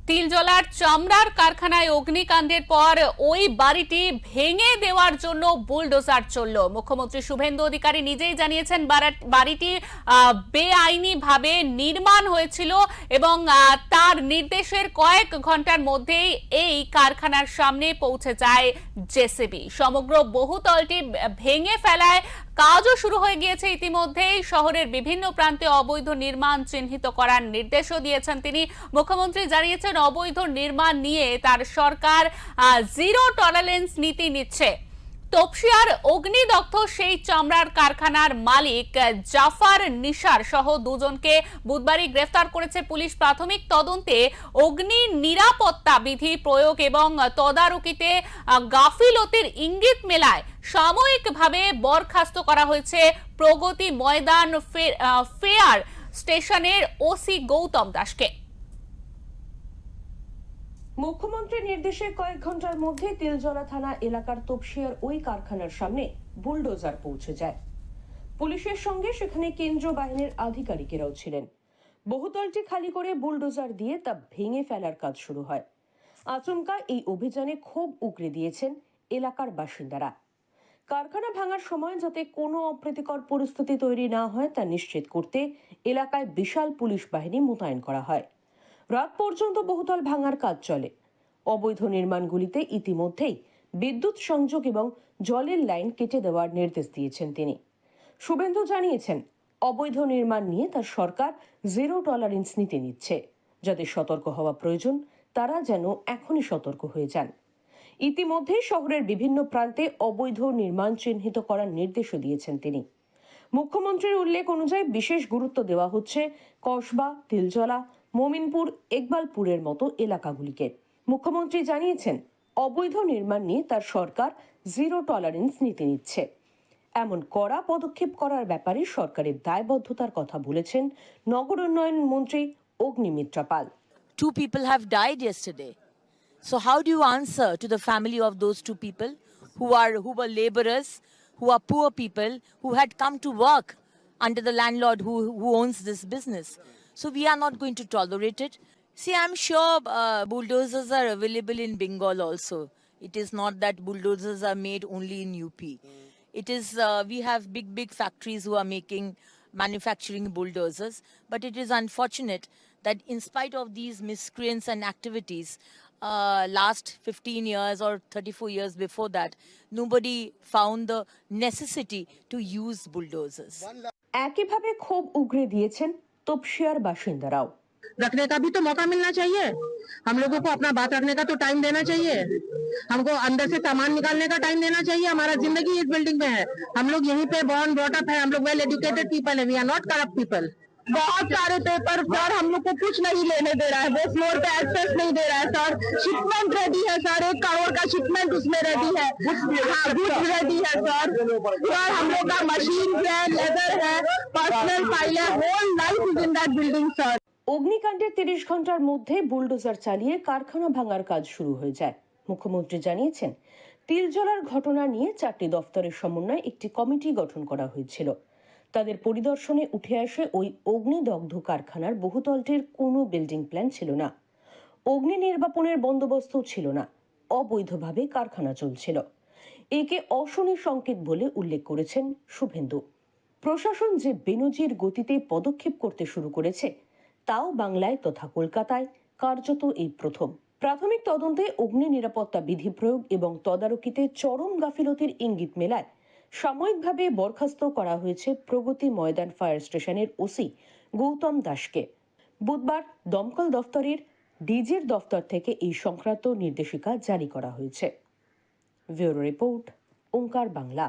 তিলজলার চামড়ার কারখানায় অগ্নিকাণ্ডের পর ওই বাড়িটি ভেঙে দেওয়ার জন্য বুলডোজার চলল। মুখ্যমন্ত্রী শুভেন্দু অধিকারী নিজেই জানিয়েছেন বাড়িটি বেআইনি ভাবে নির্মাণ হয়েছিল এবং তার নির্দেশের কয়েক ঘন্টার মধ্যেই এই কারখানার সামনে পৌঁছে যায় জেসিবি। সমগ্র বহুতলটি ভেঙে ফেলায় কাজও শুরু হয়ে গিয়েছে। ইতিমধ্যেই শহরের বিভিন্ন প্রান্তে অবৈধ নির্মাণ চিহ্নিত করার নির্দেশও দিয়েছেন তিনি। মুখ্যমন্ত্রী জানিয়েছেন অবৈধ নির্মাণ নিয়ে তার সরকার জিরো টলারেন্স নীতি নিচ্ছে। তপসিয়ার অগ্নিদগ্ধ সেই চামড়ার কারখানার মালিক জাফর নিসার সহ দুজনকে বুধবারই গ্রেফতার করেছে পুলিশ। প্রাথমিক তদন্তে অগ্নি নিরাপত্তা বিধি প্রয়োগ এবং তদারকিতে গাফিলতির ইঙ্গিত মেলায় সাময়িকভাবে বরখাস্ত করা হয়েছে প্রগতি ময়দান ফেয়ার স্টেশনের ওসি গৌতম দাসকে। মুখ্যমন্ত্রীর নির্দেশে কয়েক ঘন্টার মধ্যে তিলজলা থানা এলাকার তপসিয়ার ওই কারখানার সামনে বুলডোজার পৌঁছে যায়। পুলিশের সঙ্গে সেখানে কেন্দ্রীয় বাহিনীর আধিকারিকেরাও ছিলেন। বহুতলটি খালি করে বুলডোজার দিয়ে তা ভেঙে ফেলার কাজ শুরু হয়। আচমকা এই অভিযানে ক্ষোভ উগরে দিয়েছেন এলাকার বাসিন্দারা। কারখানা ভাঙার সময় যাতে কোনো অপ্রীতিকর পরিস্থিতি তৈরি না হয় তা নিশ্চিত করতে এলাকায় বিশাল পুলিশ বাহিনী মোতায়েন করা হয়। রাত পর্যন্ত বহুতল ভাঙার কাজ চলে। অবৈধ নির্মাণগুলিতে ইতিমধ্যেই বিদ্যুৎ সংযোগ এবং জলের লাইন কেটে দেওয়ার নির্দেশ দিয়েছেন তিনি। শুভেন্দু জানিয়েছেন অবৈধ নির্মাণ নিয়ে তার সরকার জিরো টলারেন্স নীতি নিচ্ছে। যাদের সতর্ক হওয়া প্রয়োজন তারা যেন এখনই সতর্ক হয়ে যান। ইতিমধ্যে শহরের বিভিন্ন প্রান্তে অবৈধ নির্মাণ চিহ্নিত করার নির্দেশও দিয়েছেন তিনি। মুখ্যমন্ত্রীর উল্লেখ অনুযায়ী বিশেষ গুরুত্ব দেওয়া হচ্ছে কসবা, তিলজলা, মোমিনপুর, ইকবালপুরের মতো এলাকাগুলিকে। মুখ্যমন্ত্রী জানিয়েছেন অবৈধ নির্মাণ নিয়ে তার সরকার জিরো টলারেন্স নীতি নিচ্ছে। এমন কড়া পদক্ষেপ করার ব্যাপারে সরকারের দায়বদ্ধতার কথা বলেছেন নগর উন্নয়ন মন্ত্রী অগ্নিমিত্রা পাল। 2 people have died yesterday. So how do you answer to the family of those 2 people who were laborers, who are poor people, who had come to work under the landlord who owns this business? So we are not going to tolerate it. See, I'm sure bulldozers are available in Bengal also. It is not that bulldozers are made only in UP. It is, we have big factories who are manufacturing bulldozers. But it is unfortunate that in spite of these miscreants and activities, last 15 years or 34 years before that, nobody found the necessity to use bulldozers. একইভাবে ক্ষোভ উগরে দিয়েছেন তপসিয়ার বাসিন্দারাও। रखने का भी तो मौका मिलना चाहिए। हम लोगों को अपना बात रखने का तो टाइम देना चाहिए। हमको अंदर से सामान निकालने का टाइम देना चाहिए। हमारा जिंदगी इस बिल्डिंग में है। हम लोग यहीं पे बॉर्न ब्रॉट अप है। हम लोग वेल एजुकेटेड पीपल है। We are not corrupt people. बहुत सारे पेपर सर हम लोग को कुछ नहीं लेने दे रहा है। वो फ्लोर पे एक्सेस नहीं दे रहा है सर। शिपमेंट रेडी है सर। 1 करोड़ का शिपमेंट उसमें रेडी है। गुड्स रेडी है सर। सर हम लोग का मशीन है, लेदर है, पर्सनल फाइल है। Whole life is in that building sir. অগ্নিকাণ্ডের 30 ঘন্টার মধ্যে বুলডোজার চালিয়ে কারখানা ভাঙার কাজ শুরু হয়ে যায়। মুখ্যমন্ত্রী জানিয়েছেন তিলজলার ঘটনা নিয়ে 4টি দফতরের সমন্বয়ে একটি কমিটি গঠন করা হয়েছিল। তাদের পরিদর্শনে উঠে আসে ওই অগ্নিদগ্ধ কারখানার বহুতলটির কোনো বিল্ডিং প্ল্যান ছিল না, অগ্নি নির্বাপনের বন্দোবস্ত ছিল না, অবৈধভাবে কারখানা চলছিল। একে অশনি সংকেত বলে উল্লেখ করেছেন শুভেন্দু। প্রশাসন যে বেনজির গতিতে পদক্ষেপ করতে শুরু করেছে তাও বাংলায় তথা কলকাতায় কার্যত এই প্রথম। প্রাথমিক তদন্তে অগ্নি নিরাপত্তা বিধি প্রয়োগ এবং তদারকিতে চরম গাফিলতির ইঙ্গিত মেলায় সাময়িকভাবে বরখাস্ত করা হয়েছে প্রগতি ময়দান ফায়ার স্টেশনের ওসি গৌতম দাসকে। বুধবার দমকল দফতরের ডিজির দফতর থেকে এই সংক্রান্ত নির্দেশিকা জারি করা হয়েছে। ব্যুরো রিপোর্ট, ওঙ্কার বাংলা।